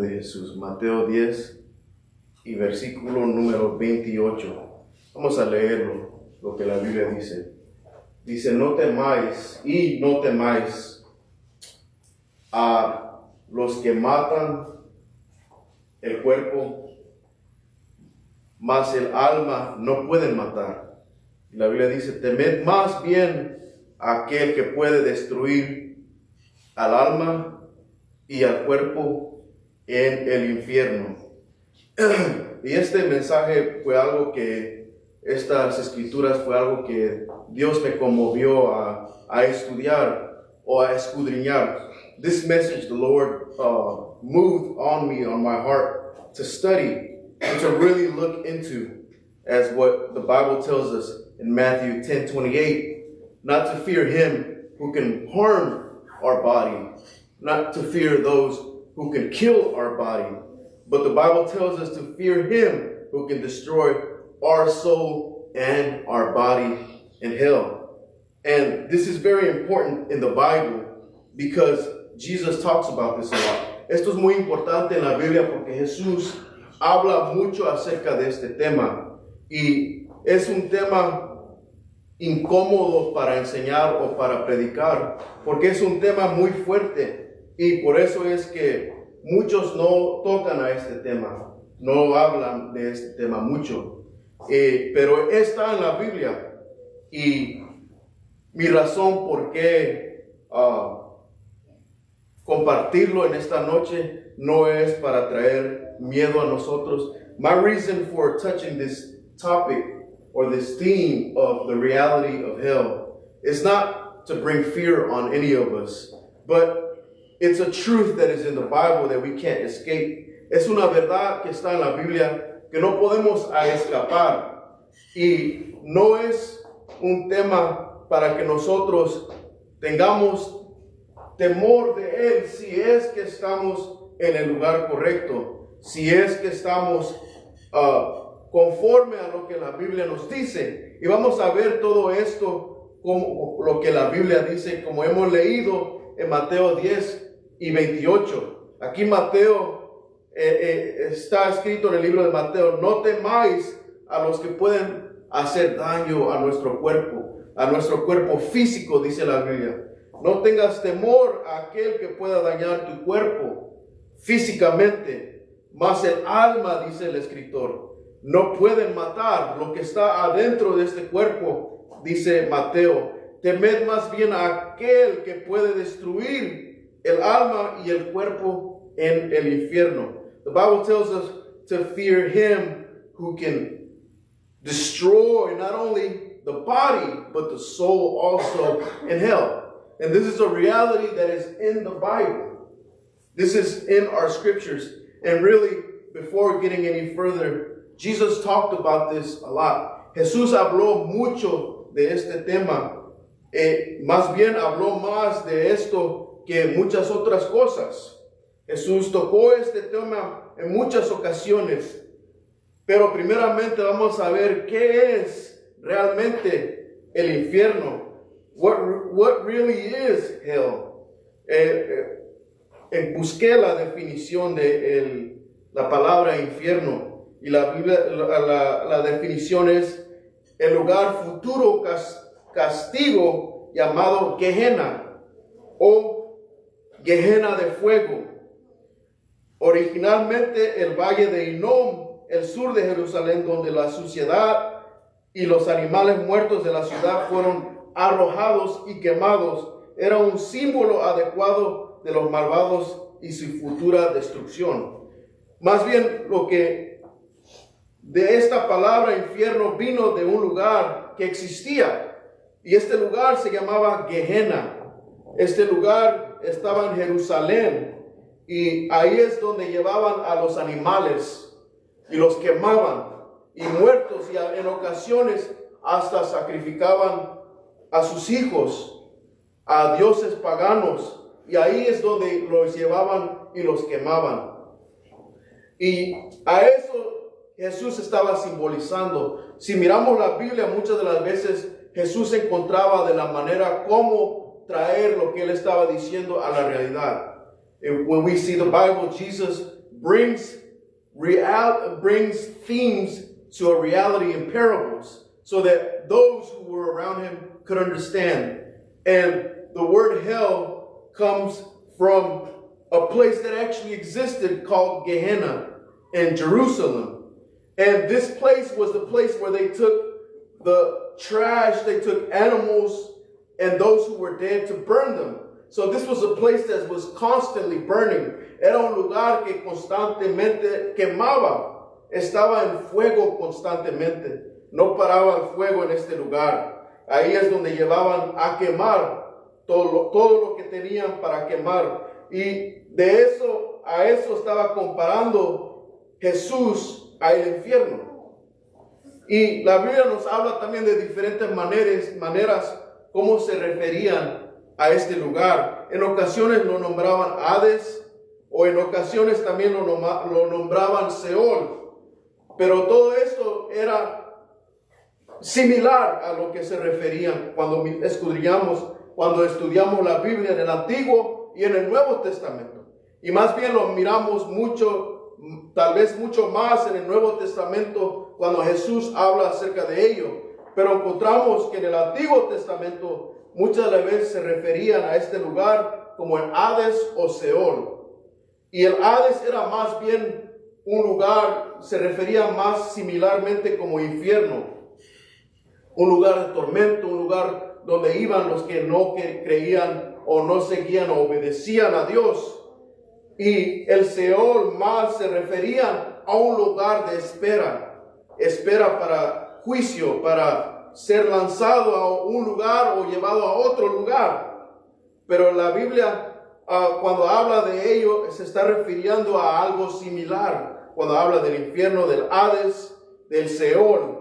de Jesús, Mateo 10 y versículo número 28. Vamos a leerlo, lo que la Biblia dice. Dice, no temáis a los que matan el cuerpo, mas el alma no pueden matar. Y la Biblia dice, temed más bien a aquel que puede destruir al alma y al cuerpo en el infierno. Y este mensaje fue algo que, estas escrituras fue algo que Dios me conmovió a estudiar o a escudriñar. This message the Lord moved on me, on my heart, to study and to really look into, as what the Bible tells us in Matthew 10:28, not to fear him who can harm our body, not to fear those who can kill our body, but the Bible tells us to fear him who can destroy our soul and our body in hell. And this is very important in the Bible because Jesus talks about this a lot. Esto es muy importante en la Biblia porque Jesús habla mucho acerca de este tema y es un tema incómodo para enseñar o para predicar porque es un tema muy fuerte y por eso es que muchos no tocan a este tema, no hablan de este tema mucho, pero está en la Biblia y mi razón por qué compartirlo en esta noche no es para traer miedo a nosotros. My reason for touching this topic or this theme of the reality of hell is not to bring fear on any of us, but it's a truth that is in the Bible that we can't escape. Es una verdad que está en la Biblia que no podemos escapar y no es un tema para que nosotros tengamos temor de él si es que estamos en el lugar correcto, si es que estamos conforme a lo que la Biblia nos dice. Y vamos a ver todo esto como lo que la Biblia dice, como hemos leído en Mateo 10 y 28. Aquí Mateo está escrito en el libro de Mateo, no temáis a los que pueden hacer daño a nuestro cuerpo físico, dice la Biblia. No tengas temor a aquel que pueda dañar tu cuerpo físicamente, mas el alma, dice el escritor, no pueden matar lo que está adentro de este cuerpo, dice Mateo. Temed más bien a aquel que puede destruir el alma y el cuerpo en el infierno. The Bible tells us to fear him who can destroy not only the body, but the soul also in hell. And this is a reality that is in the Bible. This is in our scriptures. And really, before getting any further, Jesus talked about this a lot. Jesús habló mucho de este tema. Más bien habló más de esto que muchas otras cosas. Jesús tocó este tema en muchas ocasiones. Pero primeramente vamos a ver qué es realmente el infierno. What really is hell? Busqué la definición de la palabra infierno y la Biblia, la definición es el lugar futuro castigo llamado Gehenna o Gehenna de fuego. Originalmente el valle de Hinnom, el sur de Jerusalén, donde la suciedad y los animales muertos de la ciudad fueron arrojados y quemados, era un símbolo adecuado de los malvados y su futura destrucción. Más bien, lo que de esta palabra infierno vino de un lugar que existía, y este lugar se llamaba Gehenna. Este lugar estaba en Jerusalén, y ahí es donde llevaban a los animales y los quemaban, y muertos, y en ocasiones hasta sacrificaban a sus hijos, a dioses paganos, y ahí es donde los llevaban y los quemaban. Y a eso Jesús estaba simbolizando. Si miramos la Biblia, muchas de las veces Jesús encontraba de la manera cómo traer lo que él estaba diciendo a la realidad. And when we see the Bible, Jesus brings themes to a reality in parables so that those who were around him could understand. And the word hell comes from a place that actually existed called Gehenna in Jerusalem. And this place was the place where they took the trash, they took animals and those who were dead to burn them. So this was a place that was constantly burning. Era un lugar que constantemente quemaba. Estaba en fuego constantemente. No paraba el fuego en este lugar. Ahí es donde llevaban a quemar todo lo que tenían para quemar. Y de eso a eso estaba comparando Jesús al infierno. Y la Biblia nos habla también de diferentes maneras cómo se referían a este lugar. En ocasiones lo nombraban Hades, o en ocasiones también lo nombraban Seol. Pero todo esto era similar a lo que se referían cuando estudiamos la Biblia en el Antiguo y en el Nuevo Testamento. Y más bien lo miramos mucho, tal vez mucho más en el Nuevo Testamento cuando Jesús habla acerca de ello. Pero encontramos que en el Antiguo Testamento muchas veces se referían a este lugar como el Hades o Seol. Y el Hades era más bien un lugar, se refería más similarmente como infierno. Un lugar de tormento, un lugar donde iban los que no creían o no seguían o obedecían a Dios. Y el Seol más se refería a un lugar de espera para juicio, para ser lanzado a un lugar o llevado a otro lugar. Pero la Biblia, cuando habla de ello, se está refiriendo a algo similar. Cuando habla del infierno, del Hades, del Seol.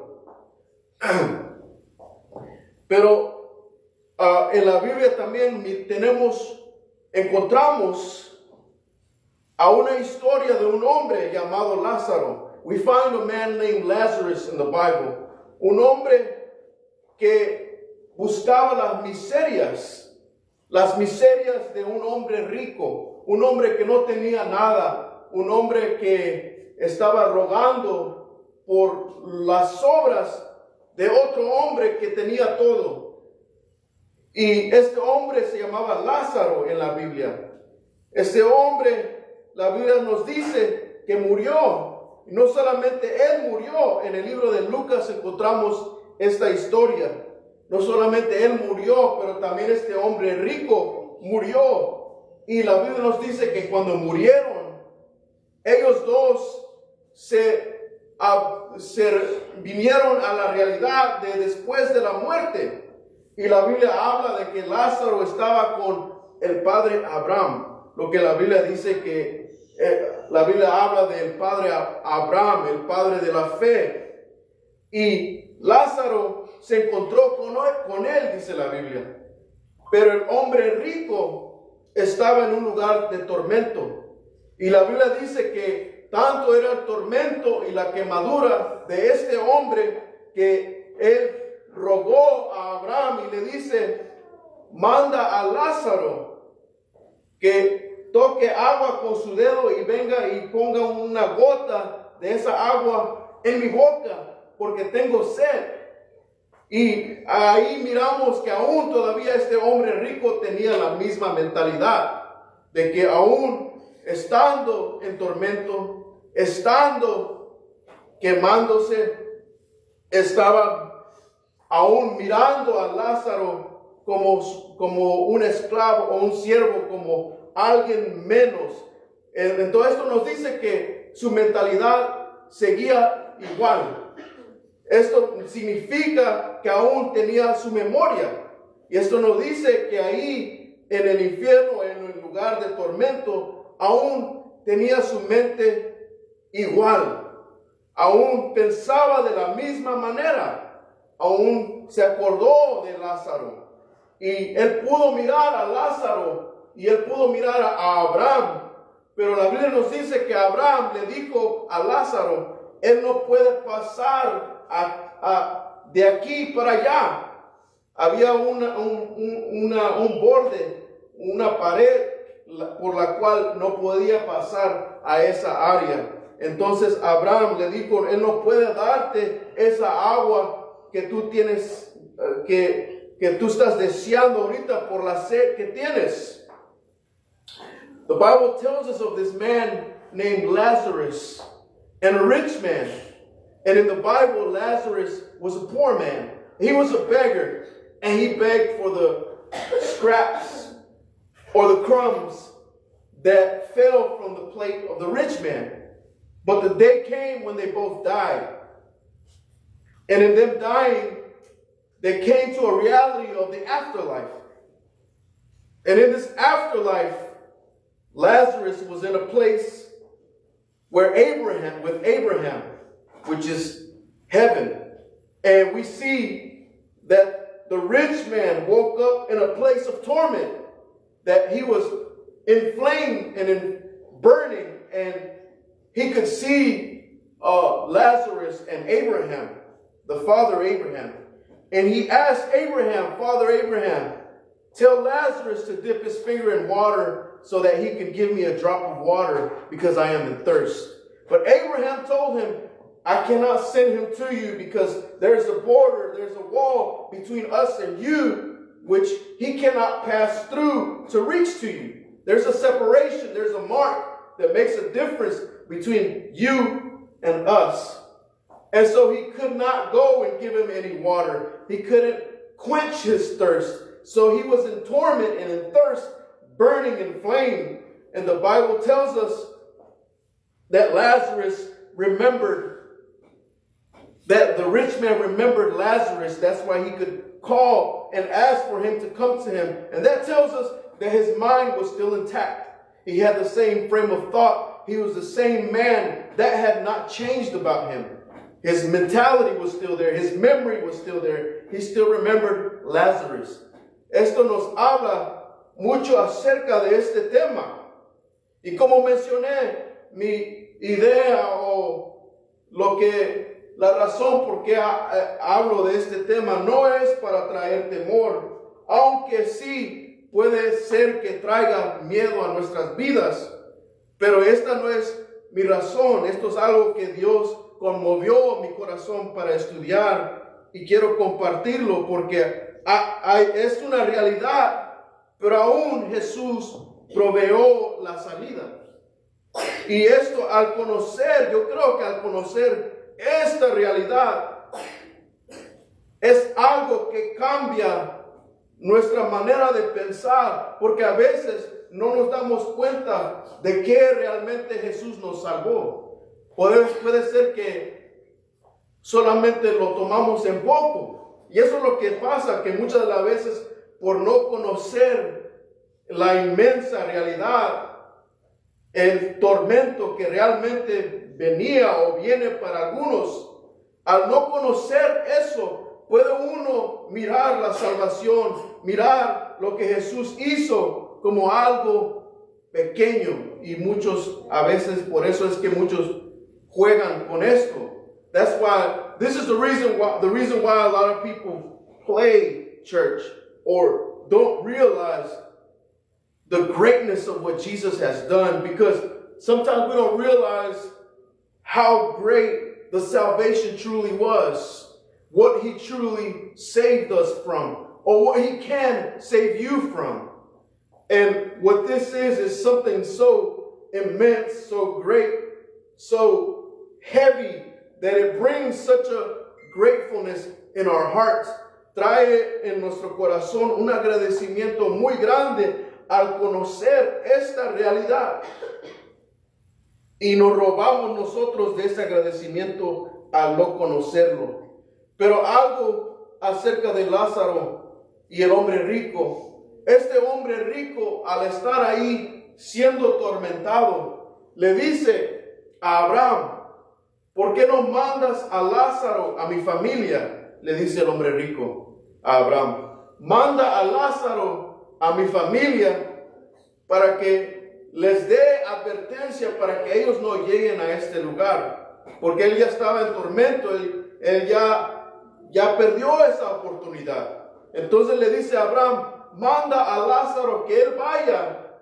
Pero en la Biblia también encontramos a una historia de un hombre llamado Lázaro. We find a man named Lazarus in the Bible. Un hombre que buscaba las miserias de un hombre rico, un hombre que no tenía nada, un hombre que estaba rogando por las obras de otro hombre que tenía todo. Y este hombre se llamaba Lázaro en la Biblia. Este hombre, la Biblia nos dice que murió. Y no solamente él murió, en el libro de Lucas encontramos esta historia. No solamente él murió, pero también este hombre rico murió. Y la Biblia nos dice que cuando murieron, ellos dos se vinieron a la realidad de después de la muerte. Y la Biblia habla de que Lázaro estaba con el padre Abraham. Lo que la Biblia dice que la Biblia habla del padre Abraham, el padre de la fe. Y Lázaro se encontró con él, dice la Biblia. Pero el hombre rico estaba en un lugar de tormento. Y la Biblia dice que tanto era el tormento y la quemadura de este hombre que él rogó a Abraham y le dice: manda a Lázaro que toque agua con su dedo y venga y ponga una gota de esa agua en mi boca, porque tengo sed. Y ahí miramos que aún todavía este hombre rico tenía la misma mentalidad, de que aún estando en tormento, estando quemándose, estaba aún mirando a Lázaro como un esclavo o un siervo, como alguien menos. Entonces esto nos dice que su mentalidad seguía igual. Esto significa que aún tenía su memoria. Y esto nos dice que ahí en el infierno, en el lugar de tormento, aún tenía su mente igual. Aún pensaba de la misma manera. Aún se acordó de Lázaro. Y él pudo mirar a Lázaro y él pudo mirar a Abraham. Pero la Biblia nos dice que Abraham le dijo a Lázaro: él no puede pasar de aquí para allá. Había un borde, una pared por la cual no podía pasar a esa área. Entonces Abraham le dijo, él no puede darte esa agua que tú tienes, que tú estás deseando ahorita por la sed que tienes. The Bible tells us of this man named Lazarus and a rich man. And in the Bible, Lazarus was a poor man. He was a beggar, and he begged for the scraps or the crumbs that fell from the plate of the rich man. But the day came when they both died. And in them dying, they came to a reality of the afterlife. And in this afterlife, Lazarus was in a place where Abraham, which is heaven. And we see that the rich man woke up in a place of torment, that he was inflamed and burning, and he could see Lazarus and Abraham, the father Abraham. And he asked Abraham, Father Abraham, tell Lazarus to dip his finger in water so that he can give me a drop of water because I am in thirst. But Abraham told him, I cannot send him to you because there's a border, there's a wall between us and you, which he cannot pass through to reach to you. There's a separation, there's a mark that makes a difference between you and us. And so he could not go and give him any water. He couldn't quench his thirst. So he was in torment and in thirst, burning in flame. And the Bible tells us that Lazarus remembered, that the rich man remembered Lazarus. That's why he could call and ask for him to come to him. And that tells us that his mind was still intact. He had the same frame of thought. He was the same man. That had not changed about him. His mentality was still there. His memory was still there. He still remembered Lazarus. Esto nos habla mucho acerca de este tema. Y como mencioné, mi idea o la razón por qué hablo de este tema no es para traer temor, aunque sí puede ser que traiga miedo a nuestras vidas. Pero esta no es mi razón. Esto es algo que Dios conmovió mi corazón para estudiar y quiero compartirlo porque es una realidad, pero aún Jesús proveó la salida. Y esto al conocer, yo creo que al conocer esta realidad, es algo que cambia nuestra manera de pensar, porque a veces no nos damos cuenta de que realmente Jesús nos salvó. Puede ser que solamente lo tomamos en poco. Y eso es lo que pasa, que muchas de las veces por no conocer la inmensa realidad, el tormento que realmente venía o viene para algunos, al no conocer eso, puede uno mirar la salvación, mirar lo que Jesús hizo como algo pequeño. Y muchos, a veces, por eso es que muchos juegan con esto. That's why, this is the reason why a lot of people play church or don't realize the greatness of what Jesus has done, because sometimes we don't realize how great the salvation truly was, what he truly saved us from, or what he can save you from. And what this is something so immense, so great, so heavy, that it brings such a gratefulness in our hearts. Trae en nuestro corazón un agradecimiento muy grande al conocer esta realidad. Y nos robamos nosotros de ese agradecimiento al no conocerlo. Pero algo acerca de Lázaro y el hombre rico. Este hombre rico, al estar ahí siendo tormentado, le dice a Abraham, ¿por qué no mandas a Lázaro a mi familia? Le dice el hombre rico a Abraham. Manda a Lázaro a mi familia para que les dé advertencia para que ellos no lleguen a este lugar. Porque él ya estaba en tormento, él ya perdió esa oportunidad. Entonces le dice a Abraham, manda a Lázaro que él vaya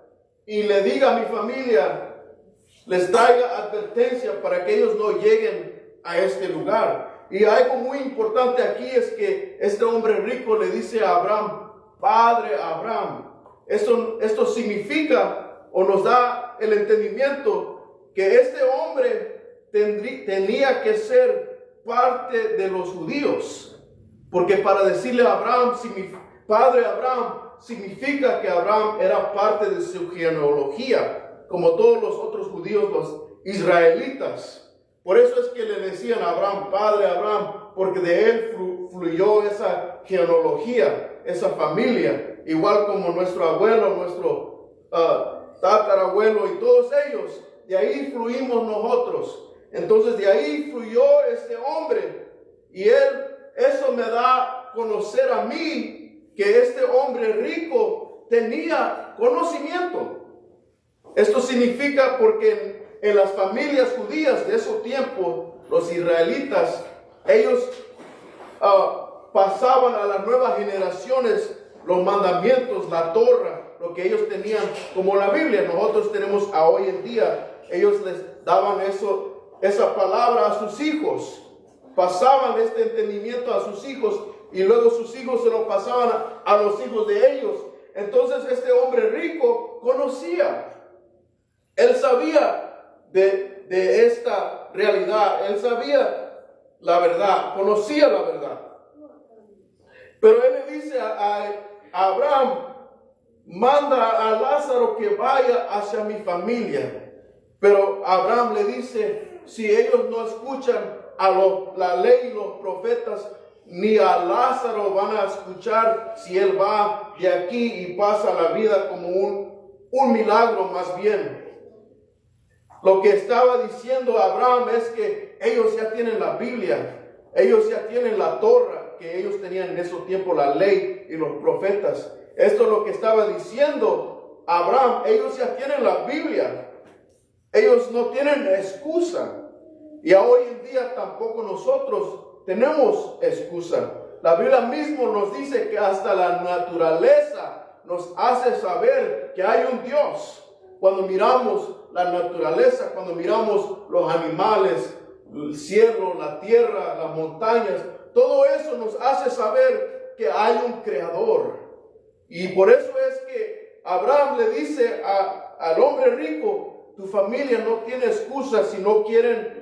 y le diga a mi familia les traiga advertencia para que ellos no lleguen a este lugar. Y algo muy importante aquí es que este hombre rico le dice a Abraham, Padre Abraham. Esto significa o nos da el entendimiento que este hombre tenía que ser parte de los judíos. Porque para decirle a Abraham, Padre Abraham, significa que Abraham era parte de su genealogía, como todos los otros judíos, los israelitas. Por eso es que le decían a Abraham, Padre Abraham, porque de él fluyó esa genealogía, esa familia, igual como nuestro abuelo, nuestro tatarabuelo y todos ellos. De ahí fluimos nosotros. Entonces de ahí fluyó este hombre. Y eso me da a conocer a mí que este hombre rico tenía conocimiento. Esto significa porque en las familias judías de esos tiempos, los israelitas, ellos pasaban a las nuevas generaciones los mandamientos, la Torah, lo que ellos tenían, como la Biblia, nosotros tenemos a hoy en día. Ellos les daban esa palabra a sus hijos, pasaban este entendimiento a sus hijos y luego sus hijos se lo pasaban a los hijos de ellos. Entonces este hombre rico conocía, él sabía de esta realidad, él sabía la verdad, conocía la verdad. Pero él le dice a Abraham, manda a Lázaro que vaya hacia mi familia. Pero Abraham le dice, si ellos no escuchan a la ley y los profetas, ni a Lázaro van a escuchar si él va de aquí y pasa la vida como un milagro más bien. Lo que estaba diciendo Abraham es que ellos ya tienen la Biblia, ellos ya tienen la Torah, que ellos tenían en esos tiempos, la ley y los profetas. Esto es lo que estaba diciendo Abraham, ellos ya tienen la Biblia, ellos no tienen excusa. Y hoy en día tampoco nosotros tenemos excusa. La Biblia mismo nos dice que hasta la naturaleza nos hace saber que hay un Dios. Cuando miramos la naturaleza, cuando miramos los animales, el cielo, la tierra, las montañas, todo eso nos hace saber que hay un creador. Y por eso es que Abraham le dice al hombre rico, tu familia no tiene excusa si no quieren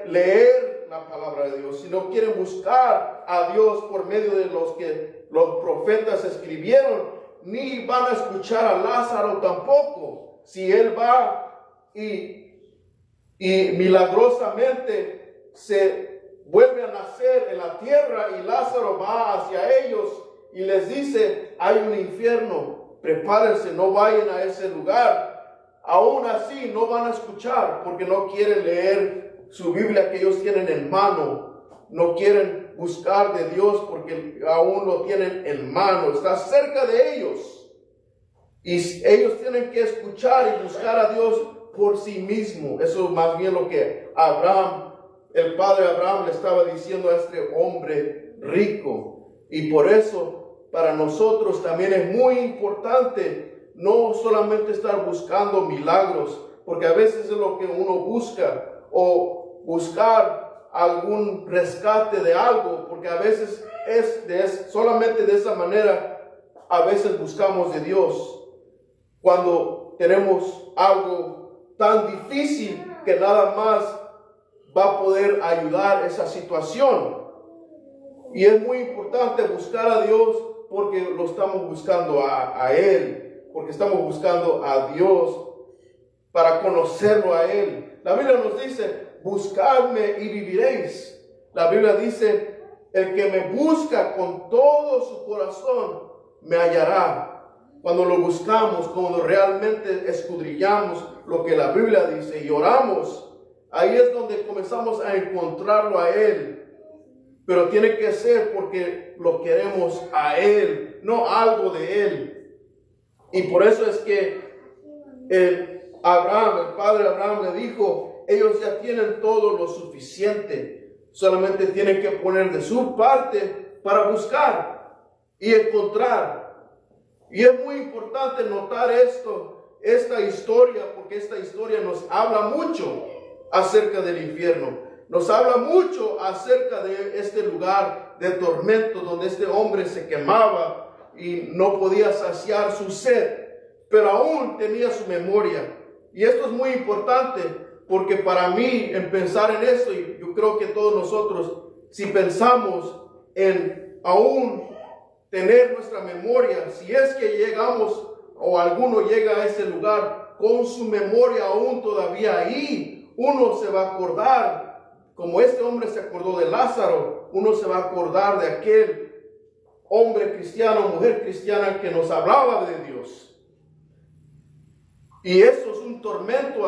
leer la palabra de Dios, si no quieren buscar a Dios por medio de los que los profetas escribieron, ni van a escuchar a Lázaro tampoco. Si él va y milagrosamente se vuelve a nacer en la tierra y Lázaro va hacia ellos y les dice, hay un infierno, prepárense, no vayan a ese lugar. Aún así no van a escuchar porque no quieren leer su Biblia que ellos tienen en mano, no quieren buscar de Dios porque aún lo tienen en mano, está cerca de ellos. Y ellos tienen que escuchar y buscar a Dios por sí mismo. Eso es más bien lo que Abraham, el padre Abraham, le estaba diciendo a este hombre rico. Y por eso, para nosotros también es muy importante no solamente estar buscando milagros, porque a veces es lo que uno busca, o buscar algún rescate de algo, porque a veces solamente de esa manera, a veces buscamos de Dios. Cuando tenemos algo tan difícil que nada más va a poder ayudar esa situación. Y es muy importante buscar a Dios porque lo estamos buscando a Él, porque estamos buscando a Dios para conocerlo a Él. La Biblia nos dice, buscadme y viviréis. La Biblia dice, el que me busca con todo su corazón me hallará. Cuando lo buscamos, cuando realmente escudriñamos lo que la Biblia dice y oramos, ahí es donde comenzamos a encontrarlo a Él. Pero tiene que ser porque lo queremos a Él, no algo de Él. Y por eso es que el padre Abraham le dijo, ellos ya tienen todo lo suficiente, solamente tienen que poner de su parte para buscar y encontrar. Y es muy importante notar esto, esta historia porque esta historia nos habla mucho acerca del infierno. Nos habla mucho acerca de este lugar de tormento donde este hombre se quemaba y no podía saciar su sed, pero aún tenía su memoria. Y esto es muy importante porque para mí, en pensar en esto, y yo creo que todos nosotros, si pensamos en aún tener nuestra memoria, si es que llegamos o alguno llega a ese lugar con su memoria aún todavía ahí, uno se va a acordar, como este hombre se acordó de Lázaro, uno se va a acordar de aquel hombre cristiano, mujer cristiana que nos hablaba de Dios. Y eso es un tormento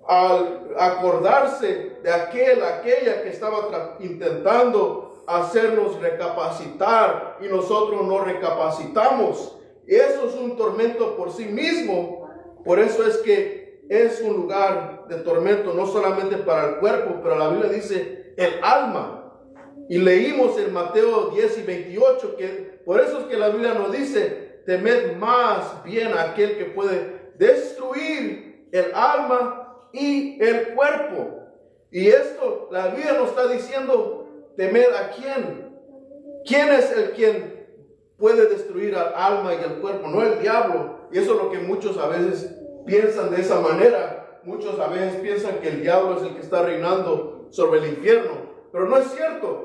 al acordarse de aquella que estaba intentando hacernos recapacitar y nosotros no recapacitamos. Y eso es un tormento por sí mismo. Por eso es que es un lugar de tormento no solamente para el cuerpo, pero la Biblia dice el alma. Y leímos en Mateo 10 y 28 que por eso es que la Biblia nos dice: temed más bien a aquel que puede destruir el alma y el cuerpo. Y esto, la Biblia nos está diciendo: temed a quién. ¿Quién es el quien puede destruir al alma y el cuerpo? No el diablo. Y eso es lo que muchos a veces piensan de esa manera. Muchos a veces piensan que el diablo es el que está reinando sobre el infierno. Pero no es cierto.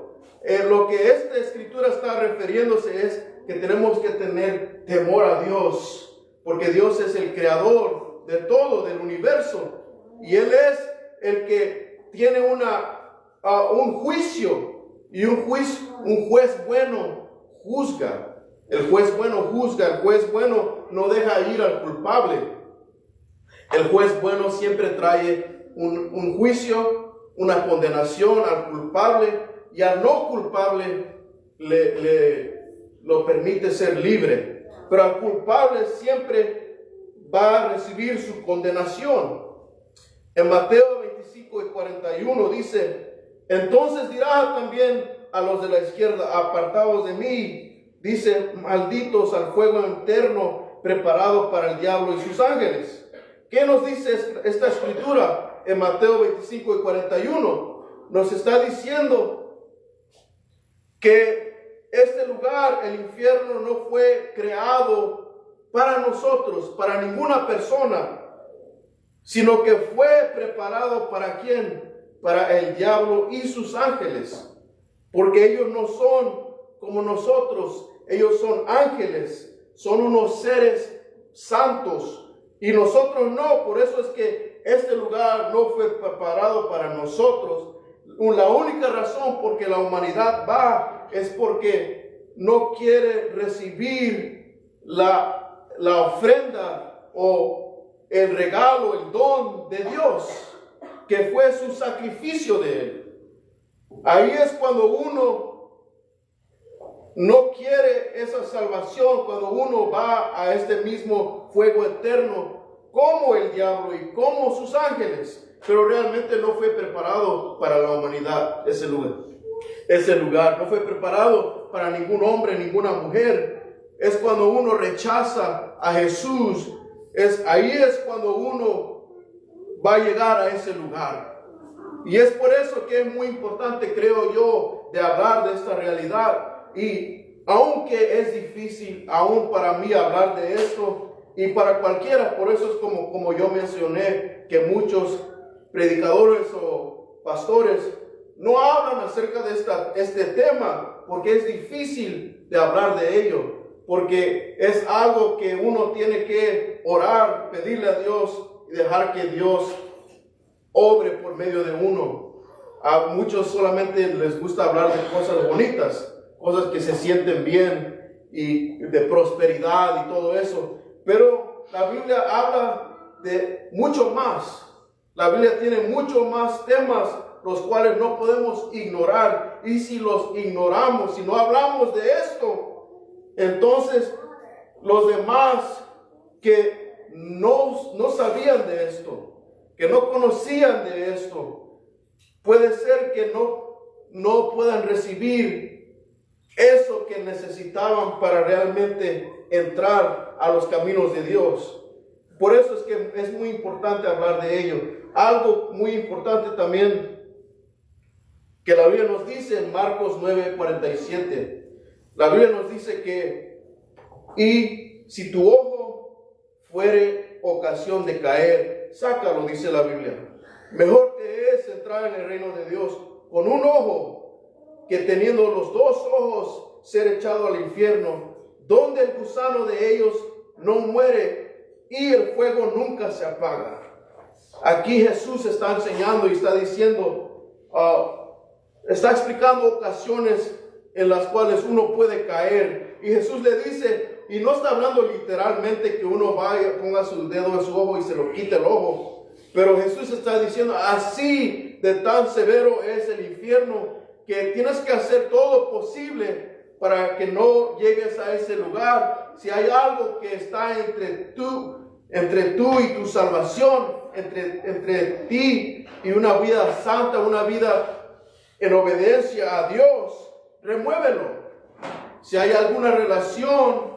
Lo que esta escritura está refiriéndose es que tenemos que tener temor a Dios. Porque Dios es el creador de todo, del universo. Y Él es el que tiene un juicio. Y un juez bueno juzga. El juez bueno juzga. El juez bueno no deja ir al culpable. El juez bueno siempre trae un juicio, una condenación al culpable. Y al no culpable lo permite ser libre. Pero al culpable siempre va a recibir su condenación. En Mateo 25 y 41 dice: entonces dirá también a los de la izquierda: apartaos de mí, dice, malditos al fuego eterno preparado para el diablo y sus ángeles. ¿Qué nos dice esta escritura en Mateo 25 y 41? Nos está diciendo que este lugar, el infierno, no fue creado para nosotros, para ninguna persona, sino que fue preparado ¿para quién? Para el diablo y sus ángeles, porque ellos no son como nosotros, ellos son ángeles, son unos seres santos, y nosotros no. Por eso es que este lugar no fue preparado para nosotros. La única razón por que la humanidad va es porque no quiere recibir la ofrenda o el regalo, el don de Dios, que fue su sacrificio de Él. Ahí es cuando uno no quiere esa salvación, cuando uno va a este mismo fuego eterno, como el diablo y como sus ángeles. Pero realmente no fue preparado para la humanidad ese lugar. Ese lugar no fue preparado para ningún hombre, ninguna mujer. Es cuando uno rechaza a Jesús. Ahí es cuando uno va a llegar a ese lugar. Y es por eso que es muy importante, creo yo, de hablar de esta realidad. Y aunque es difícil, aún para mí, hablar de esto, y para cualquiera, por eso es como yo mencioné, que muchos predicadores o pastores no hablan acerca de este tema, porque es difícil de hablar de ello, porque es algo que uno tiene que orar, pedirle a Dios y dejar que Dios obre por medio de uno. A muchos solamente les gusta hablar de cosas bonitas, cosas que se sienten bien y de prosperidad y todo eso, pero la Biblia habla de mucho más. La Biblia tiene mucho más temas los cuales no podemos ignorar, y si los ignoramos, si no hablamos de esto, entonces los demás que no sabían de esto, que no conocían de esto, puede ser que no puedan recibir eso que necesitaban para realmente entrar a los caminos de Dios. Por eso es que es muy importante hablar de ello. Algo muy importante también que la Biblia nos dice en Marcos 9:47. La Biblia nos dice que, y si tu ojo fuere ocasión de caer, sácalo, dice la Biblia. Mejor te es entrar en el reino de Dios con un ojo que teniendo los dos ojos ser echado al infierno, donde el gusano de ellos no muere y el fuego nunca se apaga. Aquí Jesús está enseñando y está diciendo, está explicando ocasiones en las cuales uno puede caer. Y Jesús le dice, y no está hablando literalmente que uno vaya, ponga su dedo en su ojo y se lo quite el ojo. Pero Jesús está diciendo, así de tan severo es el infierno, que tienes que hacer todo posible para que no llegues a ese lugar. Si hay algo que está entre tú y tu salvación, entre ti y una vida santa, una vida en obediencia a Dios, remuévelo. Si hay alguna relación,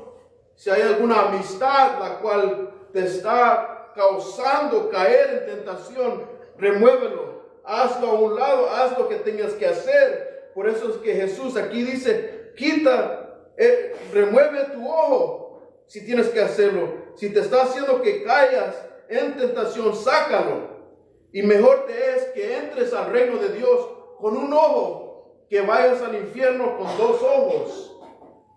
si hay alguna amistad la cual te está causando caer en tentación, remuévelo. Hazlo a un lado, haz lo que tengas que hacer. Por eso es que Jesús aquí dice, remueve tu ojo si tienes que hacerlo. Si te está haciendo que caigas en tentación, sácalo. Y mejor te es que entres al reino de Dios con un ojo, que vayas al infierno con dos ojos.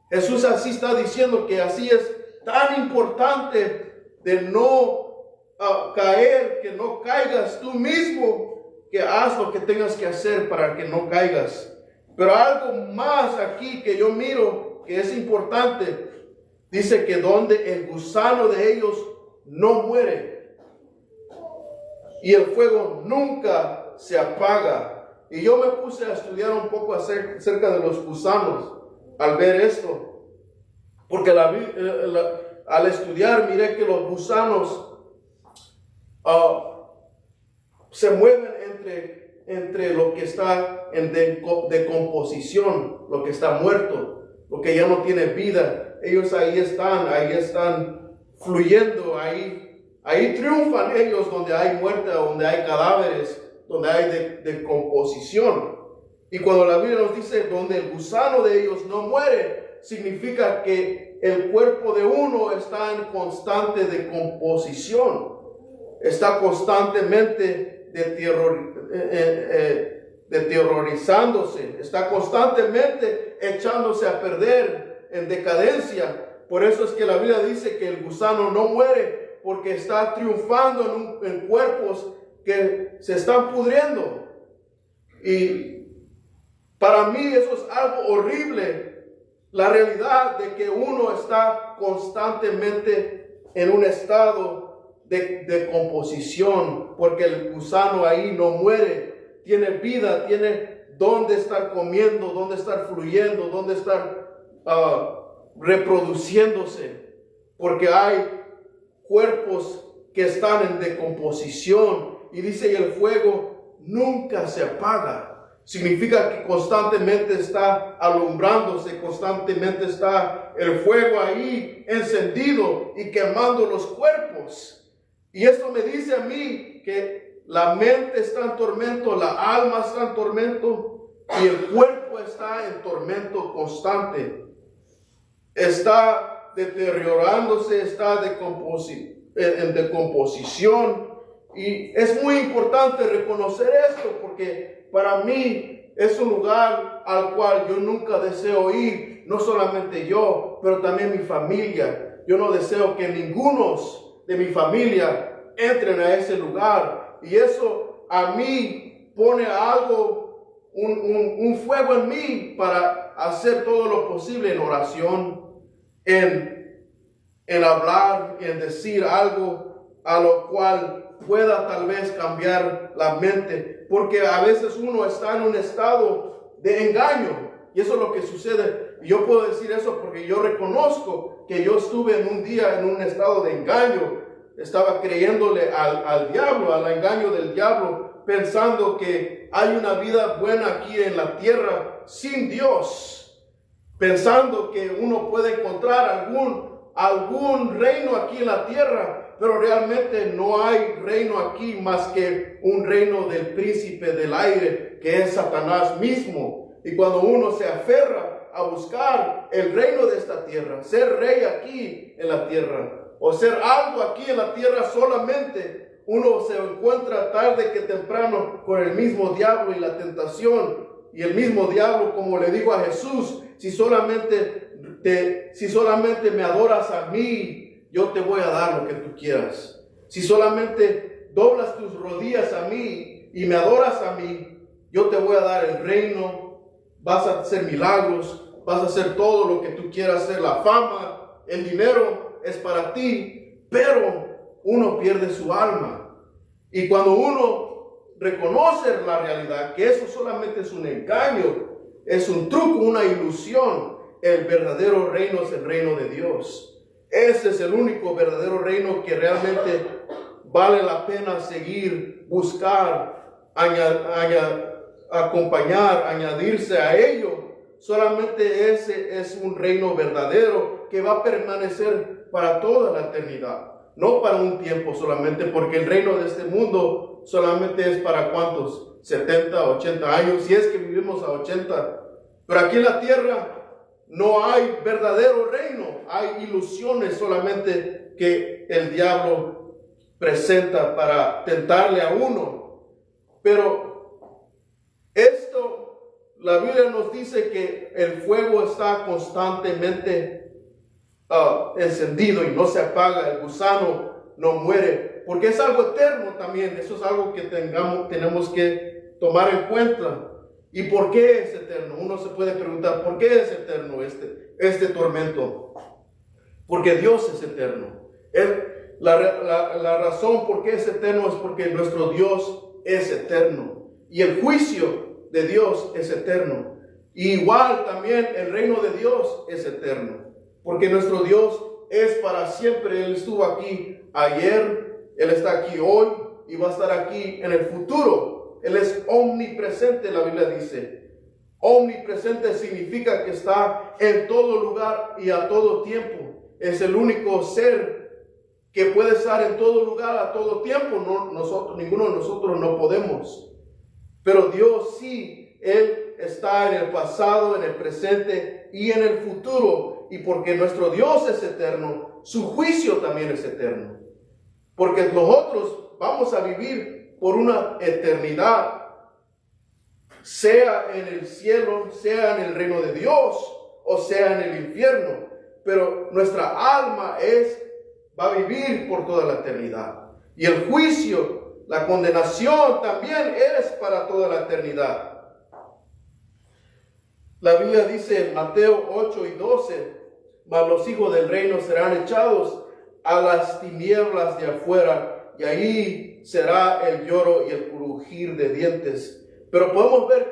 Jesús así está diciendo que así es tan importante de no caer, que no caigas tú mismo, que haz lo que tengas que hacer para que no caigas. Pero algo más aquí que yo miro que es importante, dice que donde el gusano de ellos no muere y el fuego nunca se apaga. Y yo me puse a estudiar un poco acerca de los gusanos al ver esto, porque al estudiar miré que los gusanos se mueven entre lo que está en decomposición, lo que está muerto, lo que ya no tiene vida. Ellos ahí están fluyendo, ahí triunfan ellos donde hay muerte, donde hay cadáveres, donde hay decomposición. Y cuando la Biblia nos dice donde el gusano de ellos no muere, significa que el cuerpo de uno está en constante decomposición, está constantemente deteriorizándose, está constantemente echándose a perder en decadencia. Por eso es que la Biblia dice que el gusano no muere, porque está triunfando en cuerpos que se están pudriendo. Y para mí eso es algo horrible, la realidad de que uno está constantemente en un estado de composición, porque el gusano ahí no muere, tiene vida, tiene dónde estar comiendo, dónde estar fluyendo, dónde estar reproduciéndose, porque hay cuerpos que están en decomposición. Y dice, y el fuego nunca se apaga. Significa que constantemente está alumbrándose, constantemente está el fuego ahí encendido y quemando los cuerpos. Y esto me dice a mí que la mente está en tormento, la alma está en tormento y el cuerpo está en tormento constante. Está deteriorándose, está en decomposición. Y es muy importante reconocer esto, porque para mí es un lugar al cual yo nunca deseo ir, no solamente yo, pero también mi familia. Yo no deseo que ninguno de mi familia entren a ese lugar. Y eso a mí pone algo, un fuego en mí para hacer todo lo posible en oración, en hablar, en decir algo a lo cual pueda tal vez cambiar la mente, porque a veces uno está en un estado de engaño, y eso es lo que sucede. Y yo puedo decir eso porque yo reconozco que yo estuve en un día en un estado de engaño, estaba creyéndole al diablo, al engaño del diablo, pensando que hay una vida buena aquí en la tierra sin Dios, pensando que uno puede encontrar algún reino aquí en la tierra, pero realmente no hay reino aquí más que un reino del príncipe del aire, que es Satanás mismo. Y cuando uno se aferra a buscar el reino de esta tierra, ser rey aquí en la tierra, o ser algo aquí en la tierra solamente, uno se encuentra tarde que temprano con el mismo diablo y la tentación. Y el mismo diablo, como le dijo a Jesús, si solamente me adoras a mí, yo te voy a dar lo que tú quieras. Si solamente doblas tus rodillas a mí y me adoras a mí, yo te voy a dar el reino, vas a hacer milagros, vas a hacer todo lo que tú quieras hacer, la fama, el dinero es para ti, pero uno pierde su alma. Y cuando uno reconoce la realidad, que eso solamente es un engaño, es un truco, una ilusión, el verdadero reino es el reino de Dios. Ese es el único verdadero reino que realmente vale la pena seguir, buscar, acompañar, añadirse a ello. Solamente ese es un reino verdadero que va a permanecer para toda la eternidad, no para un tiempo solamente, porque el reino de este mundo solamente es para ¿cuántos? 70, 80 años, si es que vivimos a 80. Pero aquí en la tierra no hay verdadero reino, hay ilusiones solamente que el diablo presenta para tentarle a uno. Pero la Biblia nos dice que el fuego está constantemente encendido y no se apaga, el gusano no muere, porque es algo eterno también. Eso es algo que tenemos que tomar en cuenta. ¿Y por qué es eterno? Uno se puede preguntar, ¿por qué es eterno este tormento? Porque Dios es eterno. La razón por qué es eterno es porque nuestro Dios es eterno. Y el juicio de Dios es eterno. Y igual también el reino de Dios es eterno. Porque nuestro Dios es para siempre. Él estuvo aquí ayer, Él está aquí hoy y va a estar aquí en el futuro. Él es omnipresente, la Biblia dice. Omnipresente significa que está en todo lugar y a todo tiempo. Es el único ser que puede estar en todo lugar a todo tiempo. Ninguno de nosotros no podemos. Pero Dios sí, Él está en el pasado, en el presente y en el futuro. Y porque nuestro Dios es eterno, su juicio también es eterno. Porque nosotros vamos a vivir por una eternidad, sea en el cielo, sea en el reino de Dios, o sea en el infierno. Pero nuestra alma va a vivir por toda la eternidad. Y el juicio, la condenación también es para toda la eternidad. La Biblia dice en Mateo 8 y 12, mas los hijos del reino serán echados a las tinieblas de afuera, y ahí será el lloro y el crujir de dientes. Pero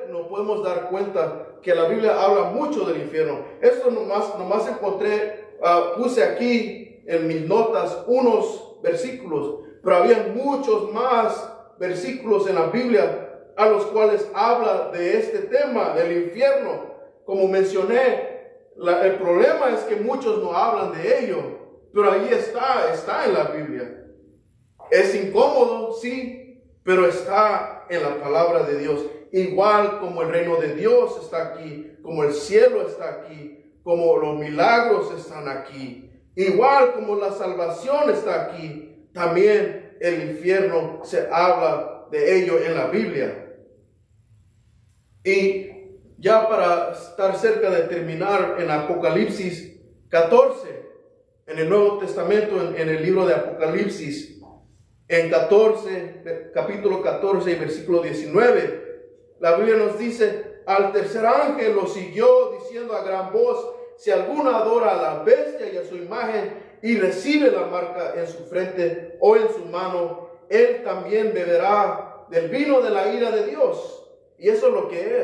nos podemos dar cuenta que la Biblia habla mucho del infierno. Esto nomás encontré, puse aquí en mis notas unos versículos, pero había muchos más versículos en la Biblia a los cuales habla de este tema, del infierno. Como mencioné, el problema es que muchos no hablan de ello, pero ahí está en la Biblia. Es incómodo, sí, pero está en la palabra de Dios. Igual como el reino de Dios está aquí, como el cielo está aquí, como los milagros están aquí, igual como la salvación está aquí, también el infierno se habla de ello en la Biblia. Y ya para estar cerca de terminar, en Apocalipsis 14, en el Nuevo Testamento, en el libro de Apocalipsis, en capítulo 14 y versículo 19, la Biblia nos dice: al tercer ángel lo siguió diciendo a gran voz: si alguno adora a la bestia y a su imagen y recibe la marca en su frente o en su mano, él también beberá del vino de la ira de Dios. Y eso es lo que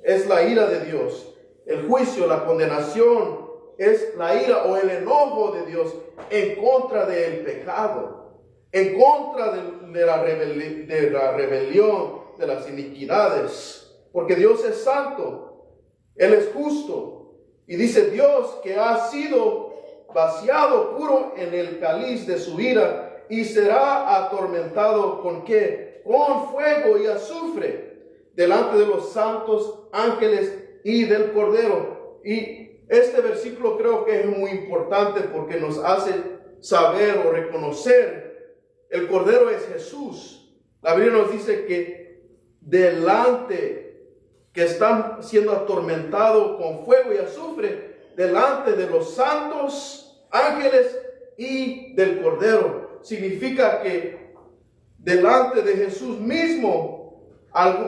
es la ira de Dios. El juicio, la condenación, es la ira o el enojo de Dios en contra del pecado, en contra de la rebelión, de las iniquidades. Porque Dios es santo, Él es justo. Y dice Dios que ha sido vaciado puro en el cáliz de su ira, y será atormentado ¿con qué? Con fuego y azufre delante de los santos ángeles y del Cordero. Y este versículo creo que es muy importante porque nos hace saber o reconocer el Cordero es Jesús. La Biblia nos dice que delante, que están siendo atormentados con fuego y azufre delante de los santos ángeles y del Cordero. Significa que delante de Jesús mismo,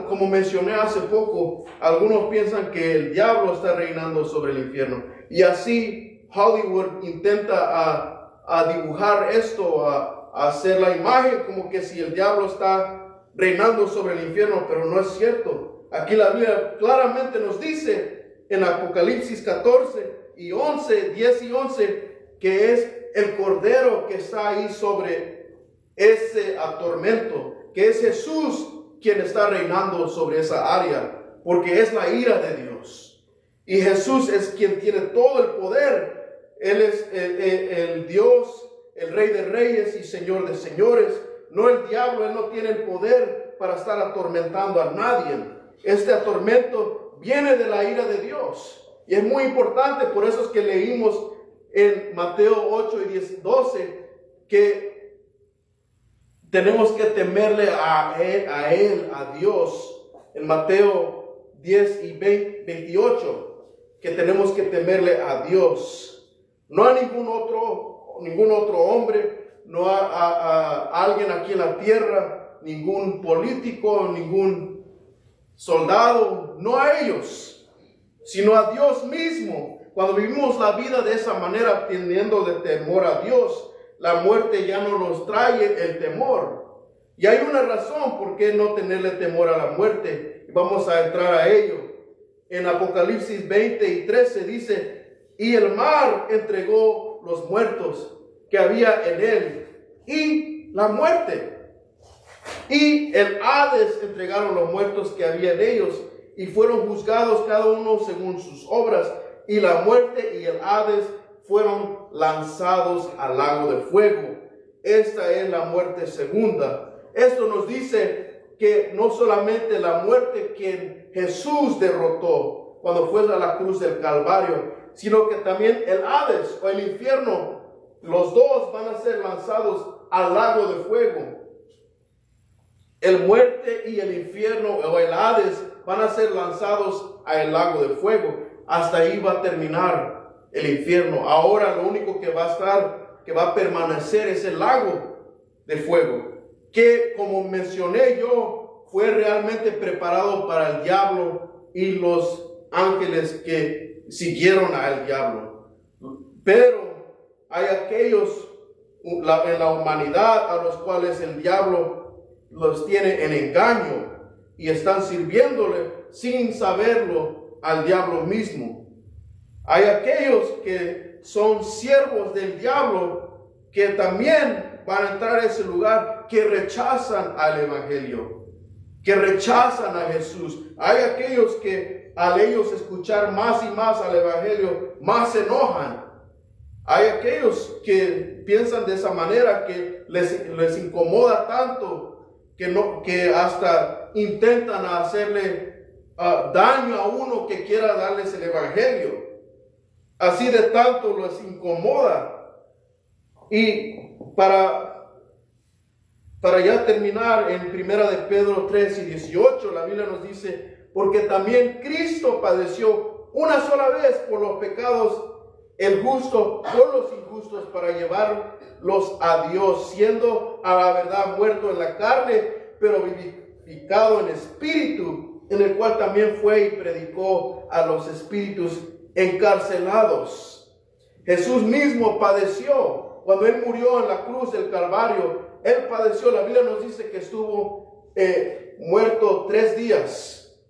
como mencioné hace poco, algunos piensan que el diablo está reinando sobre el infierno. Y así Hollywood intenta a dibujar esto, a hacer la imagen como que si el diablo está reinando sobre el infierno, pero no es cierto. Aquí la Biblia claramente nos dice en Apocalipsis 14 y 11, 10 y 11, que es el Cordero que está ahí sobre ese atormento, que es Jesús quien está reinando sobre esa área, porque es la ira de Dios. Y Jesús es quien tiene todo el poder. Él es el Dios, el Rey de Reyes y Señor de Señores. No el diablo, él no tiene el poder para estar atormentando a nadie. Este atormento viene de la ira de Dios. Y es muy importante, por eso es que leímos en Mateo 8 y 10, 12, que tenemos que temerle a él, a Dios. En Mateo 10 y 28, que tenemos que temerle a Dios. No a ningún otro hombre, no a alguien aquí en la tierra, ningún político, ningún soldado, no a ellos, sino a Dios mismo. Cuando vivimos la vida de esa manera, teniendo de temor a Dios, la muerte ya no nos trae el temor. Y hay una razón por qué no tenerle temor a la muerte. Vamos a entrar a ello. En Apocalipsis 20 y 13 dice, y el mar entregó los muertos que había en él, y la muerte. Y el Hades entregaron los muertos que había en ellos, y fueron juzgados cada uno según sus obras. Y la muerte y el Hades fueron lanzados al lago de fuego. Esta es la muerte segunda. Esto nos dice que no solamente la muerte que Jesús derrotó cuando fue a la cruz del Calvario, sino que también el Hades o el infierno, los dos van a ser lanzados al lago de fuego. El muerte y el infierno o el Hades van a ser lanzados al lago de fuego. Hasta ahí va a terminar el infierno. Ahora lo único que va a estar, que va a permanecer es el lago de fuego, que como mencioné yo, fue realmente preparado para el diablo y los ángeles que siguieron al diablo. Pero hay aquellos en la humanidad a los cuales el diablo los tiene en engaño y están sirviéndole sin saberlo al diablo mismo. Hay aquellos que son siervos del diablo que también van a entrar a ese lugar, que rechazan al evangelio, que rechazan a Jesús. Hay aquellos que al ellos escuchar más y más al evangelio, más se enojan. Hay aquellos que piensan de esa manera, que les incomoda tanto que hasta intentan hacerle daño a uno que quiera darles el evangelio. Así de tanto les incomoda. Y para ya terminar, en 1 de Pedro 3 y 18, la Biblia nos dice, porque también Cristo padeció una sola vez por los pecados, el justo por los injustos, para llevarlos a Dios, siendo a la verdad muerto en la carne, pero vivificado en espíritu, en el cual también fue y predicó a los espíritus encarcelados. Jesús mismo padeció. Cuando Él murió en la cruz del Calvario, Él padeció. La Biblia nos dice que estuvo muerto 3 días.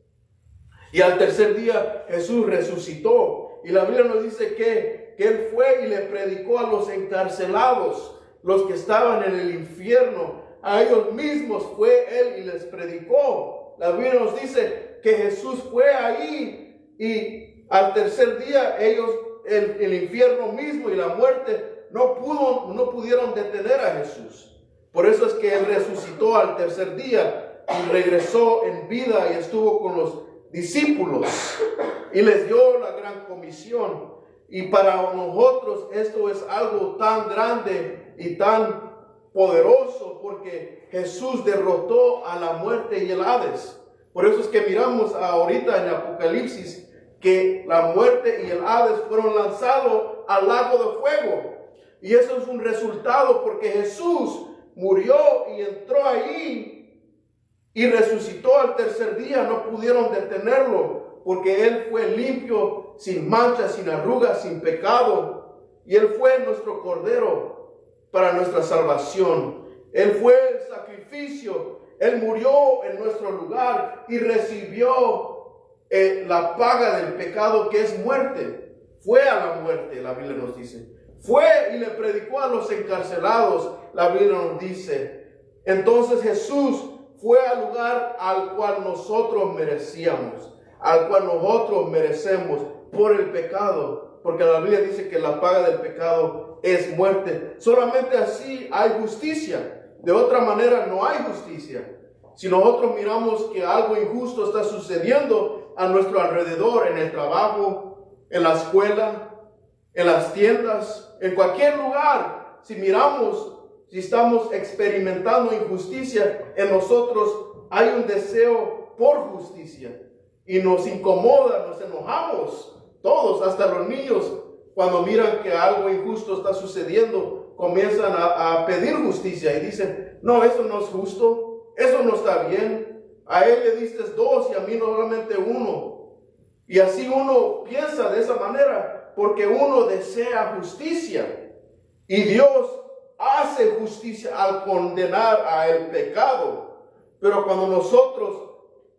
Y al tercer día Jesús resucitó. Y la Biblia nos dice que Él fue y le predicó a los encarcelados, los que estaban en el infierno. A ellos mismos fue Él y les predicó. La Biblia nos dice que Jesús fue ahí y al tercer día ellos, el infierno mismo y la muerte no pudieron detener a Jesús. Por eso es que Él resucitó al tercer día y regresó en vida y estuvo con los discípulos y les dio la gran comisión. Y para nosotros esto es algo tan grande y tan poderoso porque Jesús derrotó a la muerte y el Hades. Por eso es que miramos ahorita en Apocalipsis que la muerte y el Hades fueron lanzados al lago de fuego. Y eso es un resultado porque Jesús murió y entró ahí y resucitó al tercer día. No pudieron detenerlo porque Él fue limpio, sin mancha, sin arrugas, sin pecado. Y Él fue nuestro Cordero para nuestra salvación. Él fue el sacrificio. Él murió en nuestro lugar y recibió la paga del pecado, que es muerte. Fue a la muerte, la Biblia nos dice. Fue y le predicó a los encarcelados, la Biblia nos dice. Entonces Jesús fue al lugar al cual nosotros merecíamos, al cual nosotros merecemos por el pecado, porque la Biblia dice que la paga del pecado es muerte. Solamente así hay justicia. De otra manera no hay justicia. Si nosotros miramos que algo injusto está sucediendo a nuestro alrededor, en el trabajo, en la escuela, en las tiendas, en cualquier lugar, si miramos, si estamos experimentando injusticia en nosotros, hay un deseo por justicia y nos incomoda, nos enojamos, todos, hasta los niños, cuando miran que algo injusto está sucediendo, comienzan a pedir justicia y dicen, no, eso no es justo, eso no está bien, a él le diste 2 y a mí solamente 1. Y así uno piensa de esa manera, porque uno desea justicia. Y Dios hace justicia al condenar al pecado. Pero cuando nosotros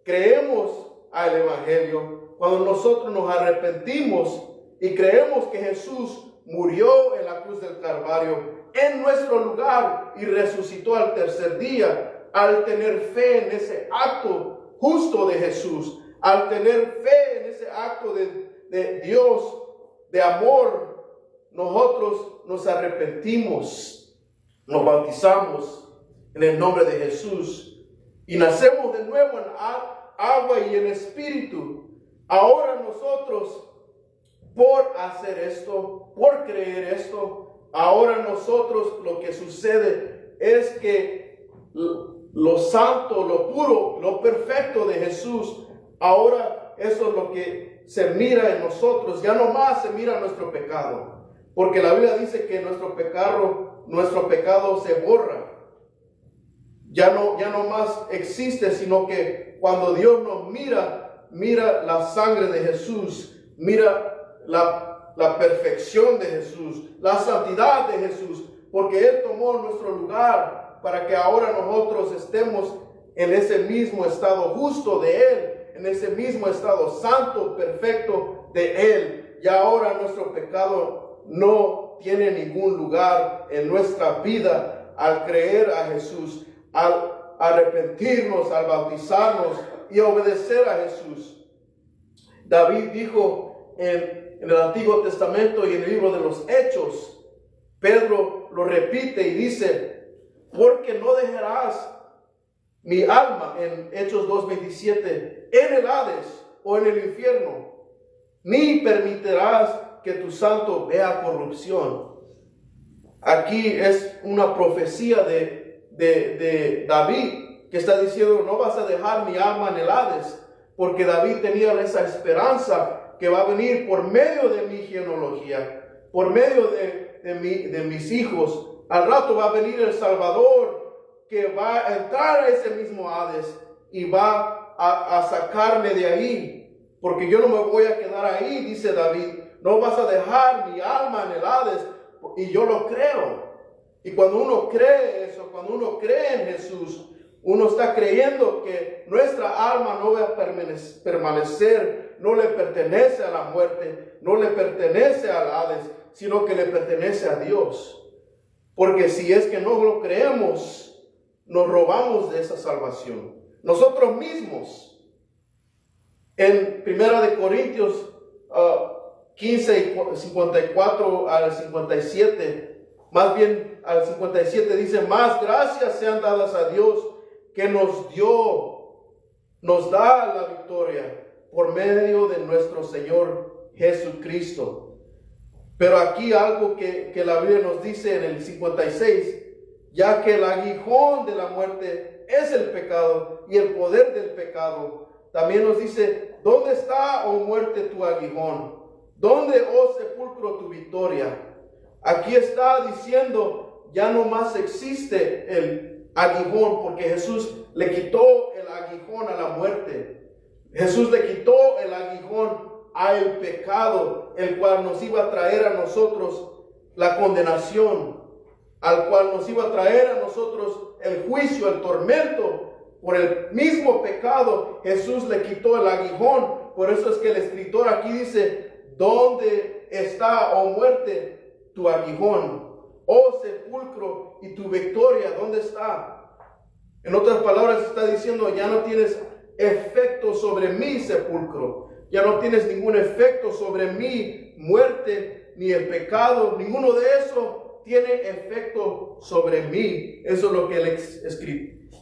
creemos al Evangelio, cuando nosotros nos arrepentimos y creemos que Jesús murió en la cruz del Calvario en nuestro lugar y resucitó al tercer día, al tener fe en ese acto justo de Jesús, al tener fe en ese acto de Dios, de amor, nosotros nos arrepentimos, nos bautizamos en el nombre de Jesús y nacemos de nuevo en agua y en espíritu. Ahora nosotros, por hacer esto, por creer esto, ahora nosotros lo que sucede es que lo santo, lo puro, lo perfecto de Jesús, ahora eso es lo que se mira en nosotros. Ya no más se mira nuestro pecado, porque la Biblia dice que nuestro pecado se borra. Ya no más existe, sino que cuando Dios nos mira la sangre de Jesús, mira la perfección de Jesús, la santidad de Jesús, porque Él tomó nuestro lugar para que ahora nosotros estemos en ese mismo estado justo de Él, en ese mismo estado santo, perfecto de Él. Y ahora nuestro pecado no tiene ningún lugar en nuestra vida al creer a Jesús, al arrepentirnos, al bautizarnos y obedecer a Jesús. David dijo en el Antiguo Testamento y en el libro de los Hechos, Pedro lo repite y dice, porque no dejarás mi alma, en Hechos 2:27, en el Hades o en el infierno, ni permitirás que tu santo vea corrupción. Aquí es una profecía de David, que está diciendo, no vas a dejar mi alma en el Hades, porque David tenía esa esperanza que va a venir por medio de mi genealogía, por medio de mis hijos. Al rato va a venir el Salvador, que va a entrar a ese mismo Hades y va a sacarme de ahí, porque yo no me voy a quedar ahí, dice David. No vas a dejar mi alma en el Hades, y yo lo creo. Y cuando uno cree eso, cuando uno cree en Jesús, uno está creyendo que nuestra alma no va a permanecer, no le pertenece a la muerte, no le pertenece al Hades, sino que le pertenece a Dios. Porque si es que no lo creemos, nos robamos de esa salvación. Nosotros mismos. En 1 Corintios 15, 54 al 57, más bien al 57 dice, más gracias sean dadas a Dios que nos da la victoria por medio de nuestro Señor Jesucristo. Pero aquí algo que la Biblia nos dice en el 56, ya que el aguijón de la muerte es el pecado y el poder del pecado, también nos dice, ¿dónde está, oh muerte, tu aguijón? ¿Dónde, oh sepulcro, tu victoria? Aquí está diciendo, ya no más existe el aguijón, porque Jesús le quitó el aguijón a la muerte. Jesús le quitó el aguijón al pecado, el cual nos iba a traer a nosotros la condenación, al cual nos iba a traer a nosotros el juicio, el tormento. Por el mismo pecado, Jesús le quitó el aguijón. Por eso es que el escritor aquí dice, ¿dónde está, oh muerte, tu aguijón? Oh sepulcro, y tu victoria, ¿dónde está? En otras palabras está diciendo, ya no tienes efecto sobre mi sepulcro. Ya no tienes ningún efecto sobre mi muerte, ni el pecado. Ninguno de eso tiene efecto sobre mí. Eso es lo que el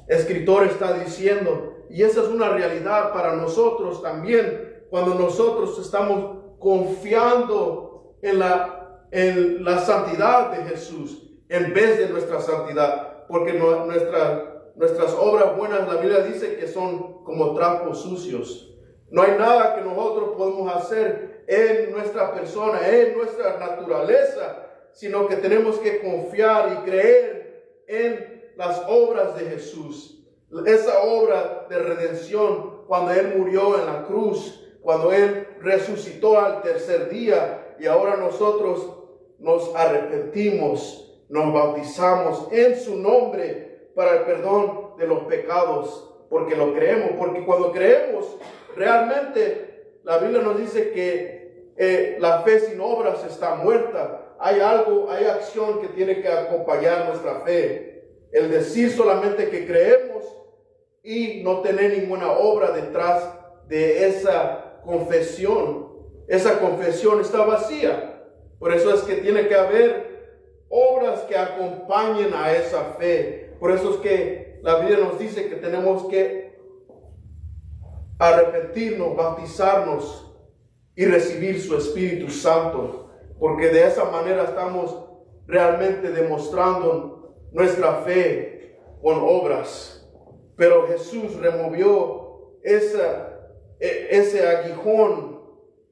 escritor está diciendo. Y esa es una realidad para nosotros también. Cuando nosotros estamos confiando en la santidad de Jesús en vez de nuestra santidad. Porque nuestras obras buenas, la Biblia dice que son como trapos sucios. No hay nada que nosotros podemos hacer en nuestra persona, en nuestra naturaleza, sino que tenemos que confiar y creer en las obras de Jesús. Esa obra de redención, cuando Él murió en la cruz, cuando Él resucitó al tercer día, y ahora nosotros nos arrepentimos, nos bautizamos en su nombre para el perdón de los pecados, porque lo creemos, porque cuando creemos, realmente la Biblia nos dice que la fe sin obras está muerta. Hay acción que tiene que acompañar nuestra fe. El decir solamente que creemos y no tener ninguna obra detrás de esa confesión. Esa confesión está vacía. Por eso es que tiene que haber obras que acompañen a esa fe. Por eso es que la Biblia nos dice que tenemos que arrepentirnos, bautizarnos y recibir su Espíritu Santo, porque de esa manera estamos realmente demostrando nuestra fe con obras. Pero Jesús removió ese aguijón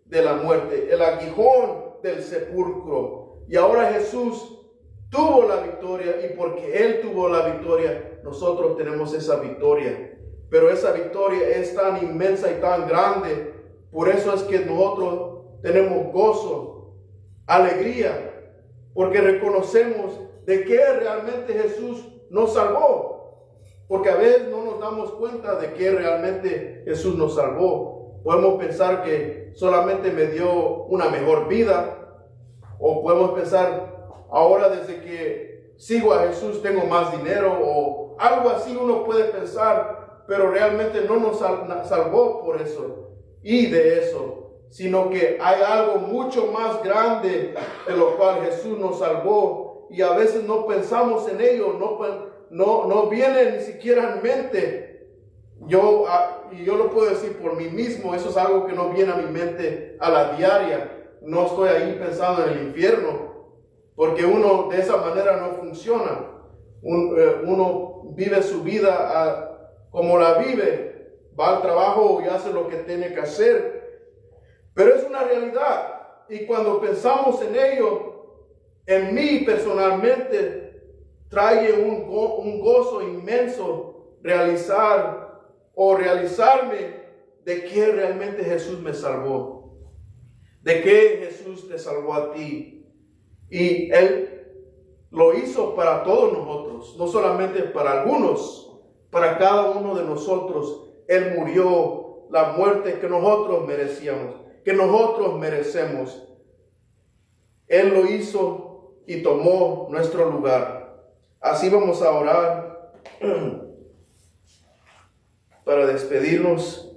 de la muerte, el aguijón del sepulcro, y ahora Jesús tuvo la victoria, y porque Él tuvo la victoria, nosotros tenemos esa victoria. Pero esa victoria es tan inmensa y tan grande. Por eso es que nosotros tenemos gozo, alegría, porque reconocemos de que realmente Jesús nos salvó. Porque a veces no nos damos cuenta de que realmente Jesús nos salvó. Podemos pensar que solamente me dio una mejor vida, o podemos pensar, ahora desde que sigo a Jesús tengo más dinero, o algo así uno puede pensar. Pero realmente no nos salvó por eso y de eso, sino que hay algo mucho más grande de lo cual Jesús nos salvó, y a veces no pensamos en ello, no viene ni siquiera en mente. Yo lo puedo decir por mí mismo, eso es algo que no viene a mi mente a la diaria. No estoy ahí pensando en el infierno, porque uno de esa manera no funciona. Uno vive su vida como la vive, va al trabajo y hace lo que tiene que hacer. Pero es una realidad, y cuando pensamos en ello, en mí personalmente trae un gozo inmenso realizarme de que realmente Jesús me salvó, de que Jesús te salvó a ti, y Él lo hizo para todos nosotros, no solamente para algunos. Para cada uno de nosotros, Él murió la muerte que nosotros merecíamos, que nosotros merecemos. Él lo hizo y tomó nuestro lugar. Así vamos a orar para despedirnos.